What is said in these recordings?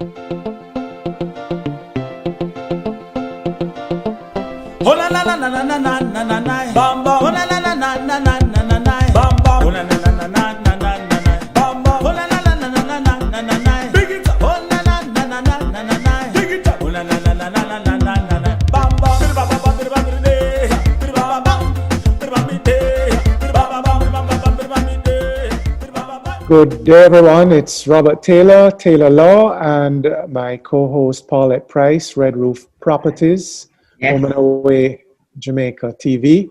Oh la la la la la la la la la bamba. Oh la la la la la la la la la bamba. Oh la la la la la la la la bamba. Oh la la la la la la la la la big it up. Oh la la la la la la la la big it up. Oh la la la la la la la la la bamba. Bir baba bamba bir bamba de. Bir baba bamba bir bamba de. Bir baba bamba bir bamba de. Bir baba bamba. Good day, everyone. It's Robert Taylor, Taylor Law, and my co-host Paulette Price, Red Roof Properties. Yes. Home and Away Jamaica TV.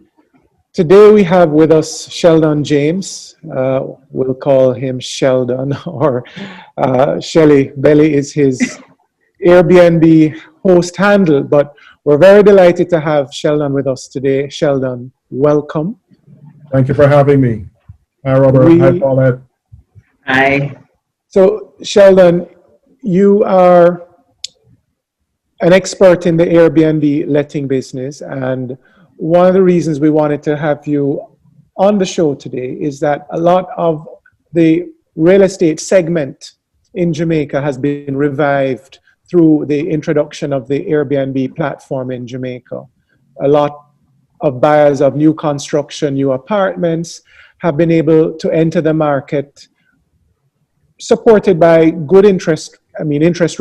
Today we have with us Sheldon James. We'll call him Sheldon, or Shelly Belly is his Airbnb host handle, but we're very delighted to have Sheldon with us today. Sheldon, welcome. Thank you for having me. Hi, Robert. Hi, Paulette. Hi. So, Sheldon, you are an expert in the Airbnb letting business, and one of the reasons we wanted to have you on the show today is that a lot of the real estate segment in Jamaica has been revived through the introduction of the Airbnb platform in Jamaica. A lot of buyers of new construction, new apartments have been able to enter the market supported by good interest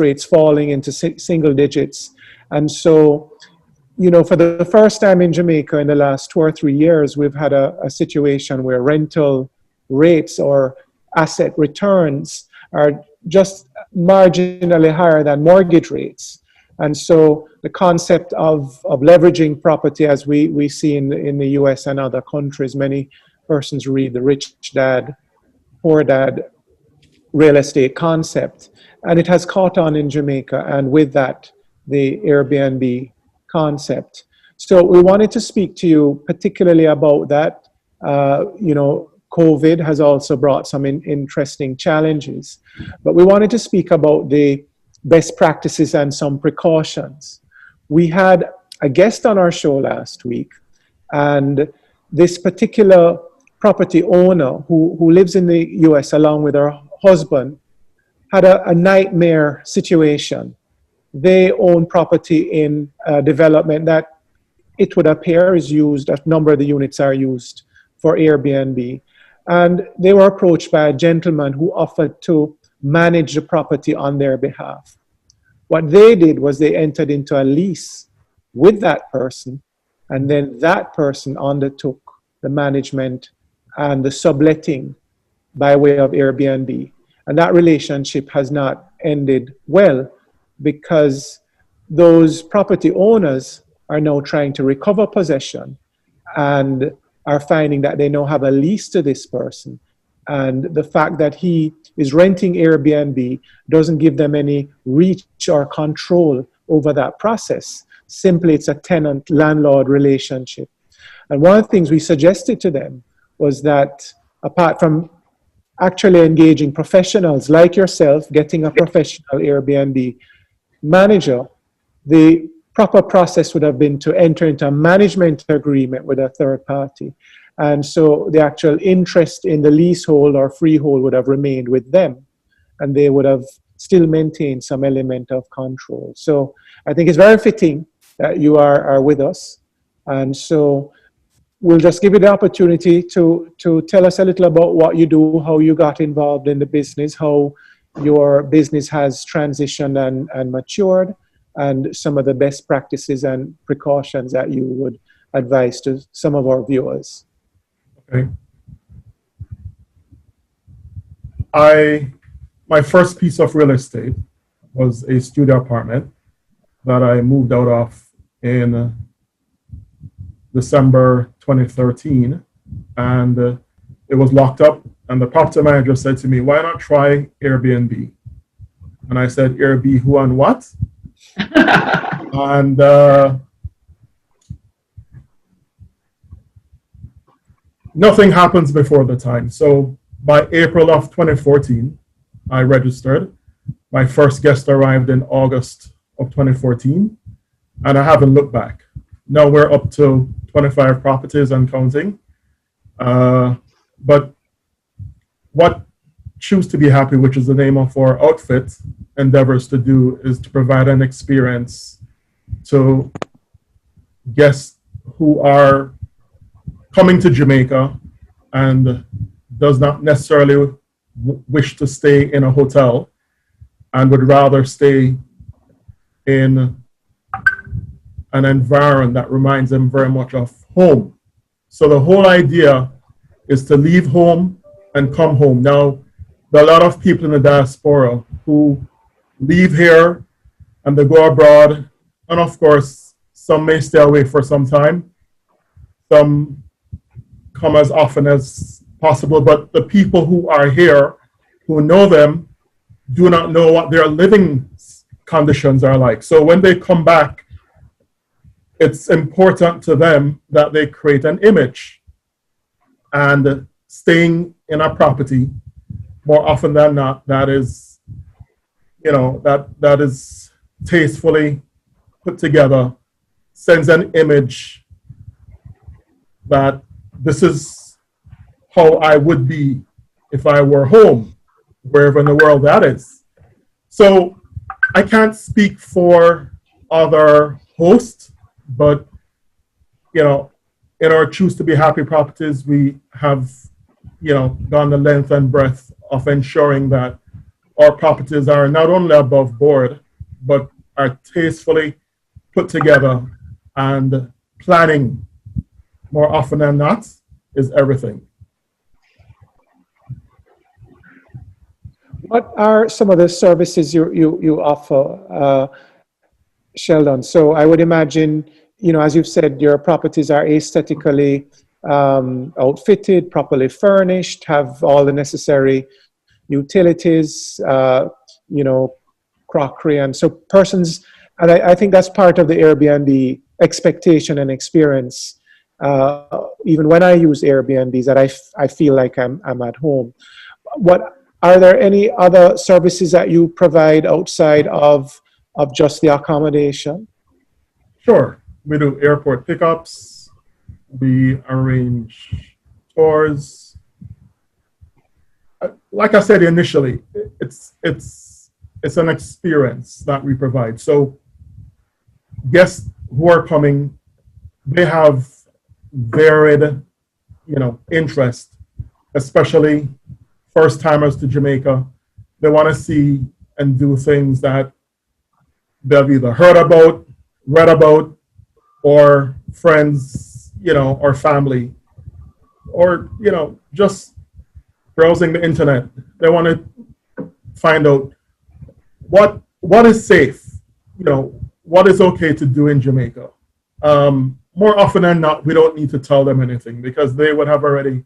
rates falling into single digits. And so, for the first time in Jamaica in the last 2 or 3 years, we've had a situation where rental rates or asset returns are just marginally higher than mortgage rates. And so the concept of leveraging property, as we see in the US and other countries, many persons read the rich dad, poor dad real estate concept. And it has caught on in Jamaica, and with that, the Airbnb concept. So we wanted to speak to you particularly about that. COVID has also brought some interesting challenges, but we wanted to speak about the best practices and some precautions. We had a guest on our show last week, and this particular property owner who lives in the US along with her husband had a nightmare situation. They own property in a development that it would appear is used, a number of the units are used for Airbnb. And they were approached by a gentleman who offered to manage the property on their behalf. What they did was they entered into a lease with that person, and then that person undertook the management and the subletting by way of Airbnb. And that relationship has not ended well because those property owners are now trying to recover possession and are finding that they now have a lease to this person. And the fact that he is renting Airbnb doesn't give them any reach or control over that process. Simply, it's a tenant-landlord relationship. And one of the things we suggested to them was that apart from actually engaging professionals like yourself, getting a professional Airbnb manager, the proper process would have been to enter into a management agreement with a third party. And so the actual interest in the leasehold or freehold would have remained with them, and they would have still maintained some element of control. So I think it's very fitting that you are with us. And so we'll just give you the opportunity to tell us a little about what you do, how you got involved in the business, how your business has transitioned and matured, and some of the best practices and precautions that you would advise to some of our viewers. Okay. My first piece of real estate was a studio apartment that I moved out of in December 2013, and it was locked up, and the property manager said to me, "Why not try Airbnb?" And I said, "Airbnb who and what?" And nothing happens before the time. So by April of 2014, I registered. My first guest arrived in August of 2014, and I haven't looked back. Now we're up to 25 properties and counting. But what Choose to Be Happy, which is the name of our outfit, endeavors to do is to provide an experience to guests who are coming to Jamaica and does not necessarily wish to stay in a hotel and would rather stay in an environment that reminds them very much of home. So the whole idea is to leave home and come home. Now, there are a lot of people in the diaspora who leave here and they go abroad. And of course, some may stay away for some time. Some come as often as possible. But the people who are here, who know them, do not know what their living conditions are like. So when they come back, it's important to them that they create an image. And staying in a property, more often than not, that is, that is tastefully put together, sends an image that this is how I would be if I were home, wherever in the world that is. So I can't speak for other hosts, but in our Choose to Be Happy properties, we have gone the length and breadth of ensuring that our properties are not only above board, but are tastefully put together, and planning, more often than not, is everything. What are some of the services you offer, Sheldon? So I would imagine, as you've said, your properties are aesthetically outfitted, properly furnished, have all the necessary utilities, crockery, and so persons. And I think that's part of the Airbnb expectation and experience. Even when I use Airbnbs, that I feel like I'm at home. What are there any other services that you provide outside of just the accommodation? Sure, we do airport pickups. We arrange tours. Like I said initially, it's an experience that we provide. So guests who are coming, they have varied, interest, especially first timers to Jamaica. They want to see and do things that they've either heard about, read about, or friends, or family, or, just browsing the internet. They want to find out what is safe, what is okay to do in Jamaica. More often than not, we don't need to tell them anything because they would have already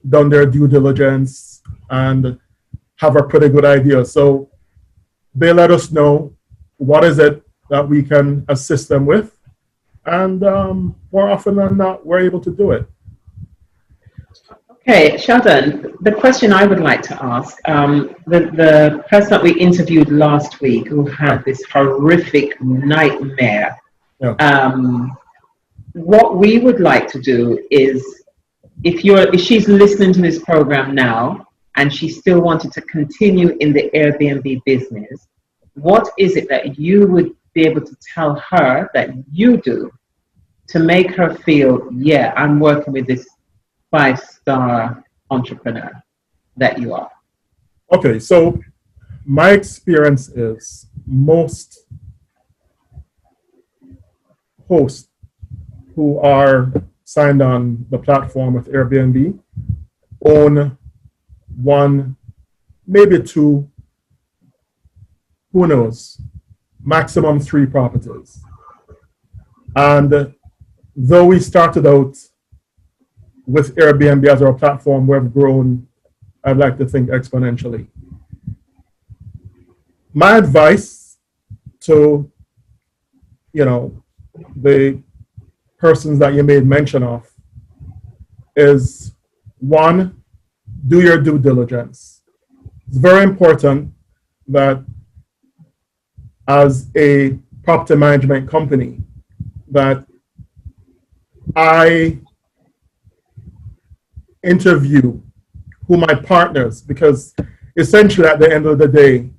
done their due diligence and have a pretty good idea. So they let us know what is it that we can assist them with. And more often than not, we're able to do it. Okay, Sheldon, the question I would like to ask, the person that we interviewed last week who had this horrific nightmare, what we would like to do is, if she's listening to this program now and she still wanted to continue in the Airbnb business, what is it that you would be able to tell her that you do to make her feel, yeah, I'm working with this 5-star entrepreneur that you are? Okay, so my experience is most hosts who are signed on the platform with Airbnb own one, maybe two, who knows, maximum 3 properties. And though we started out with Airbnb as our platform, we've grown, I'd like to think, exponentially. My advice to, the persons that you made mention of is, 1, do your due diligence. It's very important that as a property management company, that I interview who my partners, because essentially at the end of the day,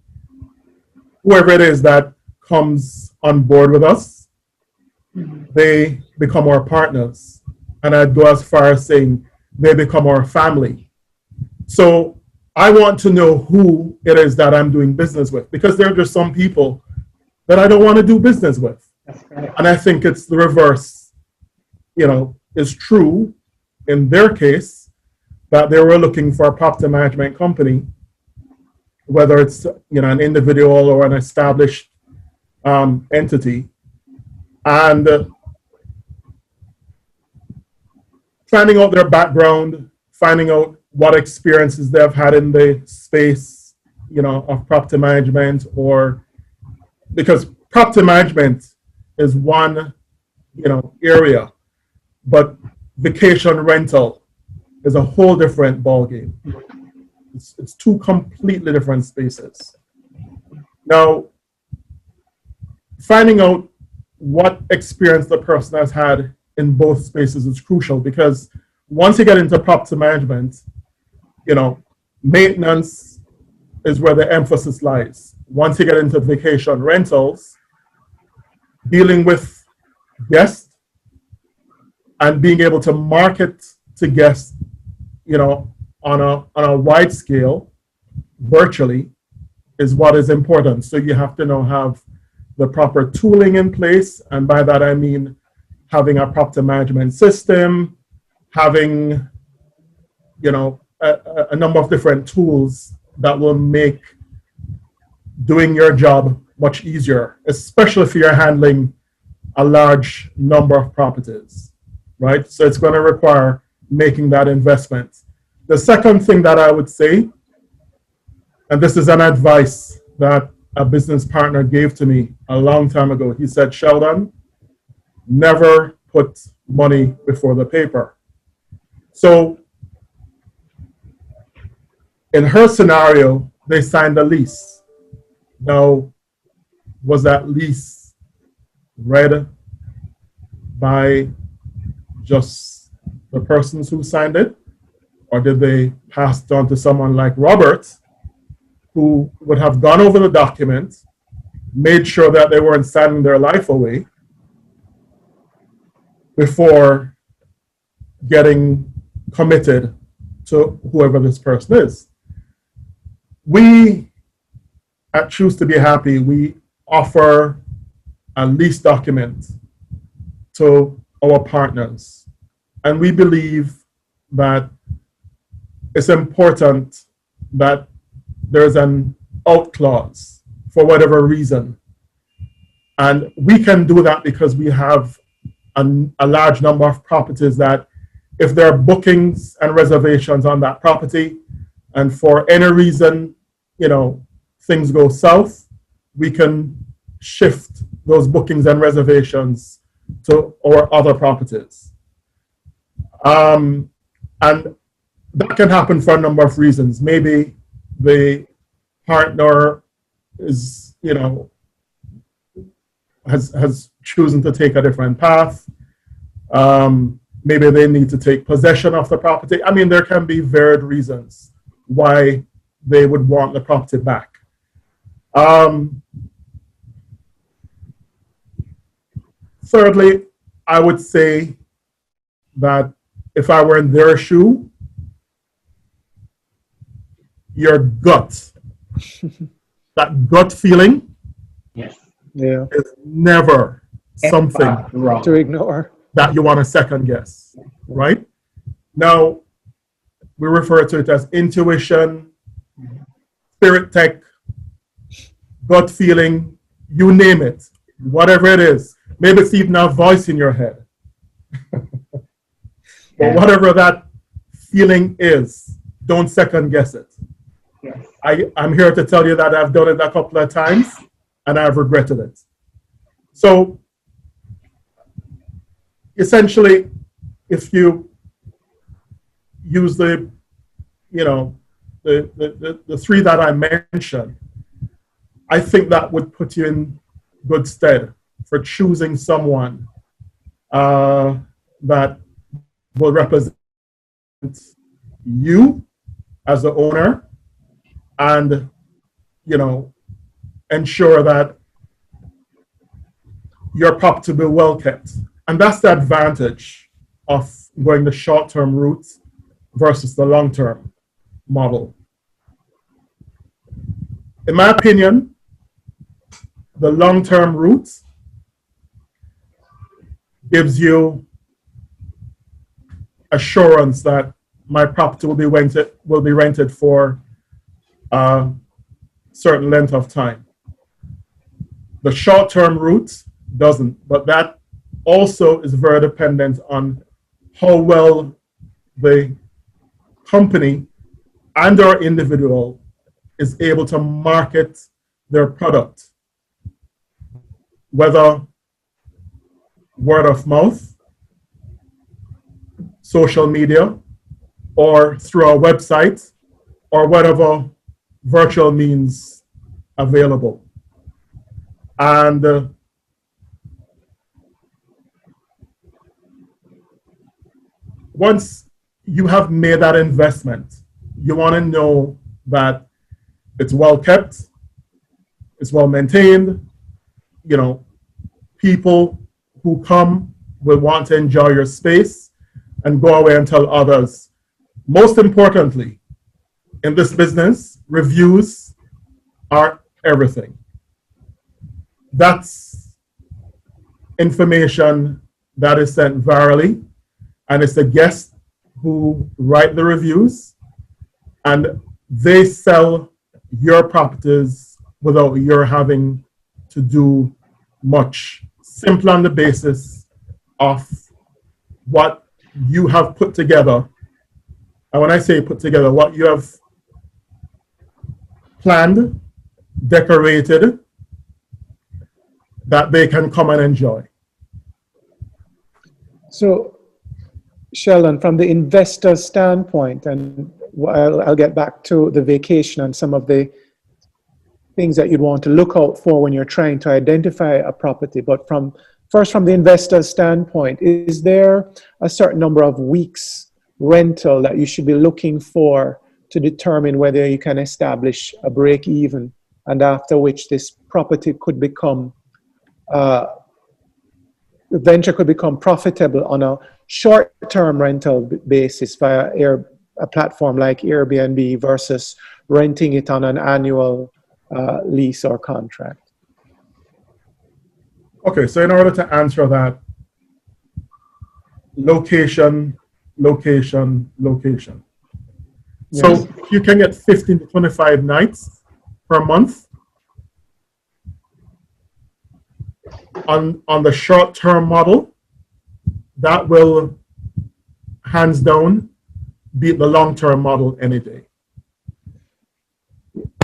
whoever it is that comes on board with us, they become our partners. And I'd go as far as saying they become our family. So I want to know who it is that I'm doing business with, because there are just some people that I don't want to do business with. That's correct. And I think it's the reverse, is true in their case, that they were looking for a property management company, whether it's an individual or an established entity, and finding out their background, finding out what experiences they've had in the space, of property management, or because property management is one, area, but vacation rental is a whole different ballgame. It's two completely different spaces. Now, finding out what experience the person has had in both spaces is crucial, because once you get into property management, maintenance is where the emphasis lies. Once you get into vacation rentals, dealing with guests and being able to market to guests, on a wide scale, virtually, is what is important. So you have to have the proper tooling in place, and by that I mean having a property management system, having a number of different tools that will make doing your job much easier, especially if you're handling a large number of properties, right? So it's going to require making that investment. The second thing that I would say, and this is an advice that a business partner gave to me a long time ago. He said, Sheldon, never put money before the paper. So in her scenario, they signed a lease. Now, was that lease read by just the persons who signed it? Or did they pass it on to someone like Robert, who would have gone over the document, made sure that they weren't signing their life away before getting committed to whoever this person is? We at Choose to Be Happy, we offer a lease document to our partners. And we believe that it's important that there's an out clause for whatever reason. And we can do that because we have a large number of properties that if there are bookings and reservations on that property, and for any reason, things go south, we can shift those bookings and reservations to our other properties. And that can happen for a number of reasons. Maybe the partner is, has chosen to take a different path. Maybe they need to take possession of the property. I mean, there can be varied reasons why they would want the property back. Thirdly, I would say that if I were in their shoe, your gut, that gut feeling, Yes. Yeah. is never something Wrong. To ignore. that you want to second guess, right? Now, we refer to it as intuition, spirit tech, gut feeling, you name it, whatever it is. Maybe it's even a voice in your head. But whatever that feeling is, don't second guess it. Yes. I'm here to tell you that I've done it a couple of times and I've regretted it. So essentially, if you use the three that I mentioned, I think that would put you in good stead for choosing someone that will represent you as the owner and, you know, ensure that your property will be well kept. And that's the advantage of going the short-term route versus the long-term model. In my opinion, the long-term route gives you assurance that my property will be rented for a certain length of time. The short-term route doesn't, but that also is very dependent on how well the company and or individual is able to market their product, whether word of mouth, social media, or through our website, or whatever virtual means available. And once you have made that investment, you want to know that it's well kept, it's well maintained, you know, people who come will want to enjoy your space and go away and tell others. Most importantly, in this business, reviews are everything. That's information that is sent virally, and it's the guests who write the reviews, and they sell your properties without your having to do much, simply on the basis of what you have put together. And when I say put together, what you have planned, decorated, that they can come and enjoy. So, Sheldon, from the investor standpoint, and I'll get back to the vacation and some of the things that you'd want to look out for when you're trying to identify a property, but first from the investor standpoint, is there a certain number of weeks rental that you should be looking for to determine whether you can establish a break even, and after which this property could become the venture could become profitable on a short-term rental basis via a platform like Airbnb versus renting it on an annual lease or contract? Okay, so in order to answer that, location. Yes. So you can get 15 to 25 nights per month. On the short-term model, that will hands down beat the long-term model any day.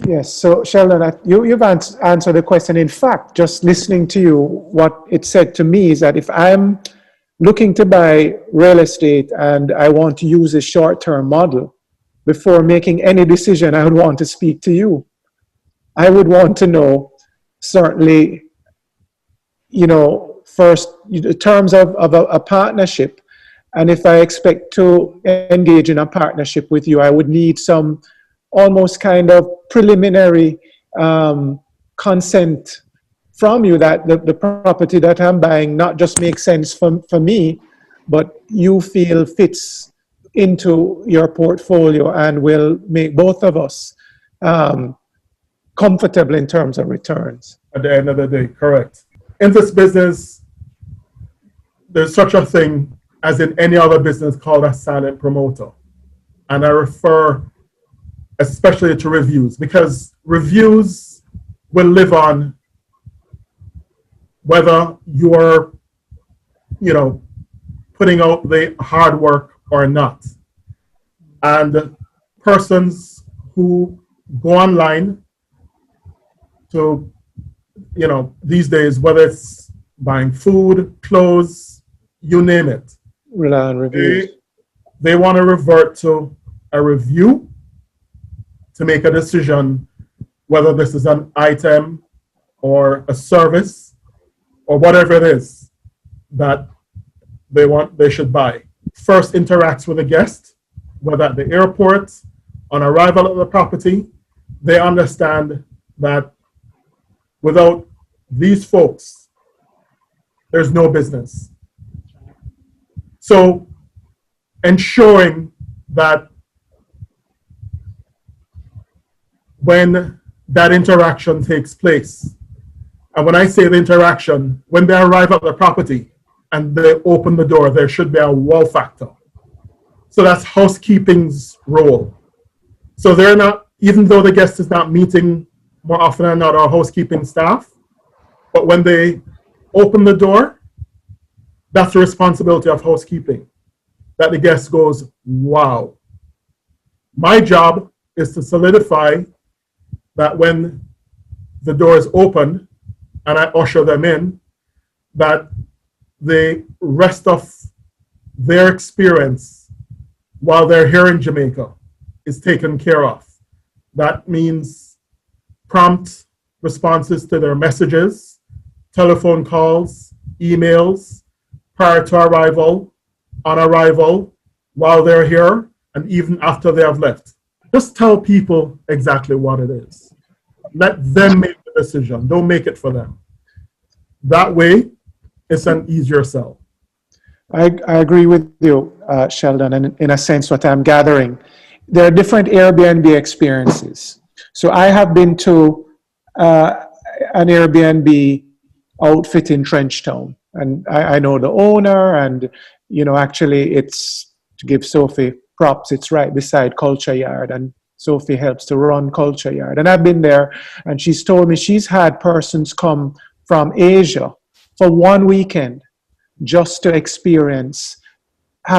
Yes, so Sheldon, you've answered the question. In fact, just listening to you, what it said to me is that if I'm looking to buy real estate and I want to use a short-term model, before making any decision, I would want to speak to you. I would want to know, certainly, you know, first, in terms of a partnership, and if I expect to engage in a partnership with you, I would need some almost kind of preliminary consent from you that the property that I'm buying not just makes sense for me, but you feel fits into your portfolio and will make both of us comfortable in terms of returns. At the end of the day, correct. In this business, there's such a thing as in any other business called a silent promoter. And I refer especially to reviews, because reviews will live on whether you're, you know, putting out the hard work or not. And persons who go online to, you know, these days, whether it's buying food, clothes, you name it, Rely on reviews. They want to revert to a review to make a decision whether this is an item or a service or whatever it is that they should buy. First interacts with the guest, whether at the airport, on arrival at the property, they understand that without these folks, there's no business. So ensuring that when that interaction takes place, and when I say the interaction, when they arrive at the property and they open the door, there should be a wow factor. So that's housekeeping's role. So they're not, even though the guest is not meeting more often than not our housekeeping staff, but when they open the door, that's the responsibility of housekeeping. That the guest goes, wow. My job is to solidify that when the door is opened and I usher them in, that the rest of their experience while they're here in Jamaica is taken care of. That means prompt responses to their messages, telephone calls, emails, prior to arrival, on arrival, while they're here, and even after they have left. Just tell people exactly what it is. Let them make the decision. Don't make it for them. That way, it's an easier sell. I agree with you, Sheldon, and in a sense, what I'm gathering, there are different Airbnb experiences. So I have been to an Airbnb outfit in Trenchtown, and I know the owner, and actually, it's, to give Sophie props, it's right beside Culture Yard, and Sophie helps to run Culture Yard. And I've been there, and she's told me she's had persons come from Asia for one weekend just to have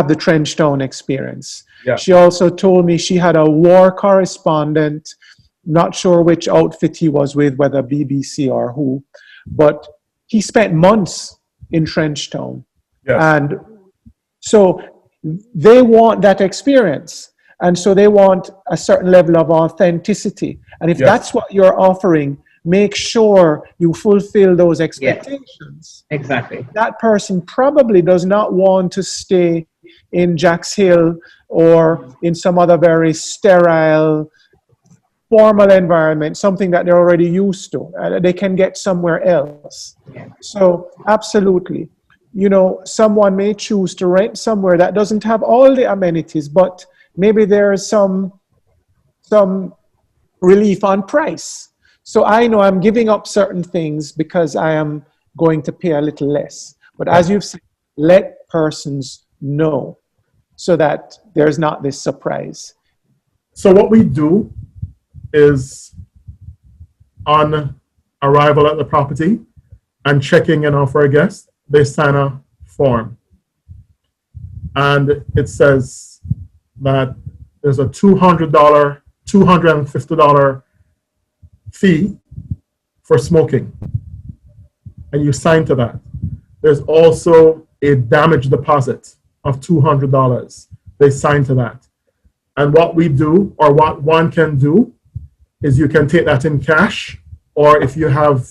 the Trenchtown experience. Yeah. She also told me she had a war correspondent, not sure which outfit he was with, whether BBC or who, but he spent months in Trenchtown. Yes. And so they want that experience. And so they want a certain level of authenticity. And if that's what you're offering, make sure you fulfill those expectations. Yes, exactly. That person probably does not want to stay in Jacks Hill or in some other very sterile, formal environment, something that they're already used to. They can get somewhere else. Yeah. So absolutely. Someone may choose to rent somewhere that doesn't have all the amenities, but maybe there's some relief on price. So I know I'm giving up certain things because I am going to pay a little less. But as you've said, let persons know so that there's not this surprise. So what we do is, on arrival at the property and checking in for a guest, they sign a form. And it says that there's a $250 fee for smoking. And you sign to that. There's also a damage deposit of $200. They sign to that. And what we do, or what one can do, is you can take that in cash, or if you have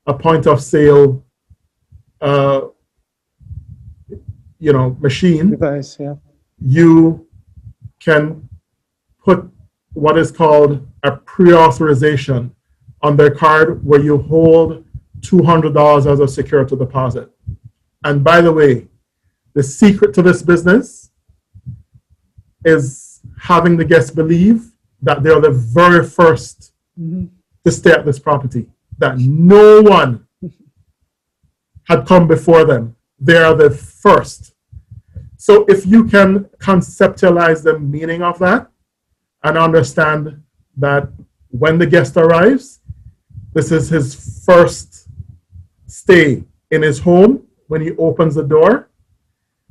a point of sale machine, Device, yeah. You can put what is called a pre-authorization on their card, where you hold $200 as a security deposit. And by the way, the secret to this business is having the guests believe that they're the very first to stay at this property, that no one had come before them. They are the first. So if you can conceptualize the meaning of that and understand that when the guest arrives, this is his first stay in his home when he opens the door,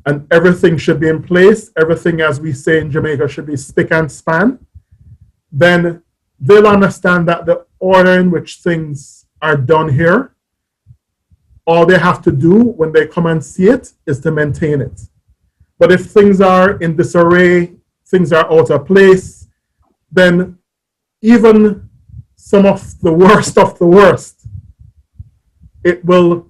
and everything should be in place, everything, as we say in Jamaica, should be spick and span, then they'll understand that the order in which things are done here, all they have to do when they come and see it is to maintain it. But if things are in disarray, things are out of place, then even some of the worst, it will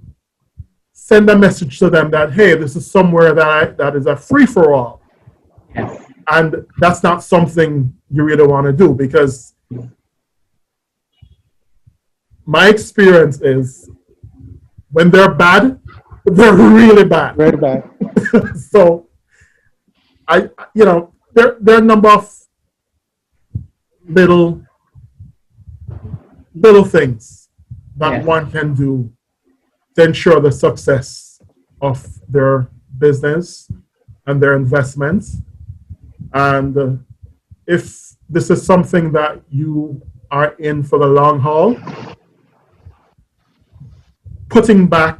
send a message to them that, hey, this is somewhere that is a free-for-all. Yes. And that's not something you really want to do, because my experience is when they're bad, they're really bad. Very bad. So there are a number of little things that one can do to ensure the success of their business and their investments. And if this is something that you are in for the long haul, putting back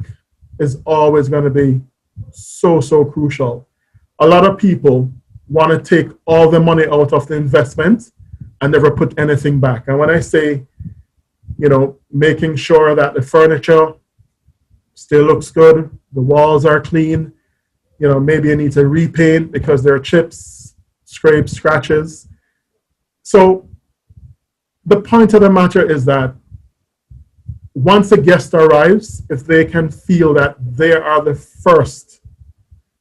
is always going to be so crucial. A lot of people want to take all the money out of the investment and never put anything back. And when I say, making sure that the furniture still looks good, the walls are clean, maybe you need to repaint because there are chips, scrapes, scratches. So the point of the matter is that once a guest arrives, if they can feel that they are the first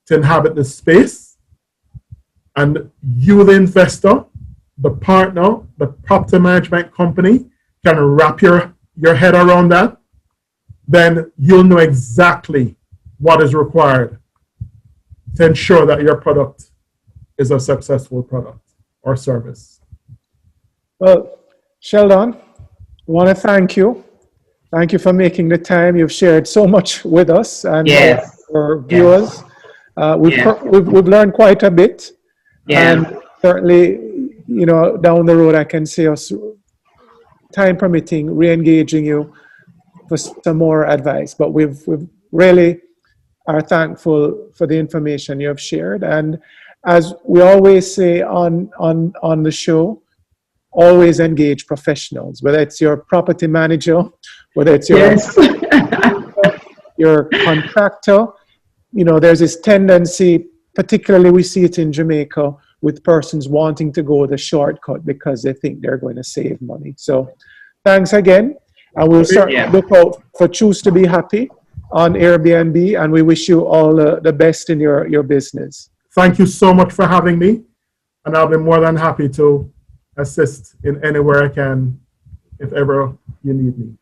to inhabit the space, and you, the investor, the partner, the property management company, can wrap your head around that, then you'll know exactly what is required to ensure that your product is a successful product or service. Well, Sheldon, I want to thank you. Thank you for making the time. You've shared so much with us and our viewers. We've learned quite a bit. And certainly, down the road, I can see us, time permitting, re-engaging you for some more advice. But we've really are thankful for the information you have shared. And as we always say on the show, always engage professionals, whether it's your property manager, whether it's your contractor. There's this tendency, particularly we see it in Jamaica, with persons wanting to go the shortcut because they think they're going to save money. So thanks again. And we'll certainly look out for Choose to Be Happy on Airbnb, and we wish you all the best in your business. Thank you so much for having me, and I'll be more than happy to assist in anywhere I can if ever you need me.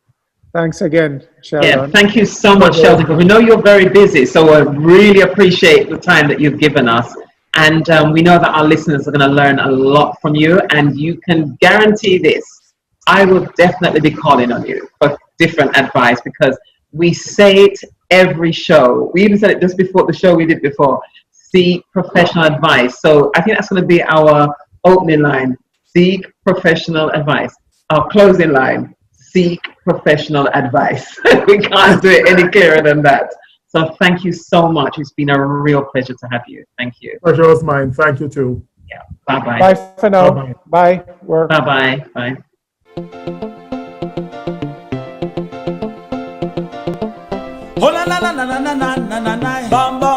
Thanks again, Sheldon. Yeah, thank you so much, Sheldon, because we know you're very busy, so I really appreciate the time that you've given us. And we know that our listeners are going to learn a lot from you, and you can guarantee this. I will definitely be calling on you for different advice, because we say it every show. We even said it just before the show we did before. Seek professional advice. So I think that's going to be our opening line. Seek professional advice. Our closing line. Seek professional advice. We can't do it any clearer than that. So thank you so much. It's been a real pleasure to have you. Thank you. Pleasure was mine. Thank you too. Yeah. Bye-bye. Bye for now. Bye-bye. Bye. Bye-bye. Bye. Oh la la la la la la la la la la. Bamba.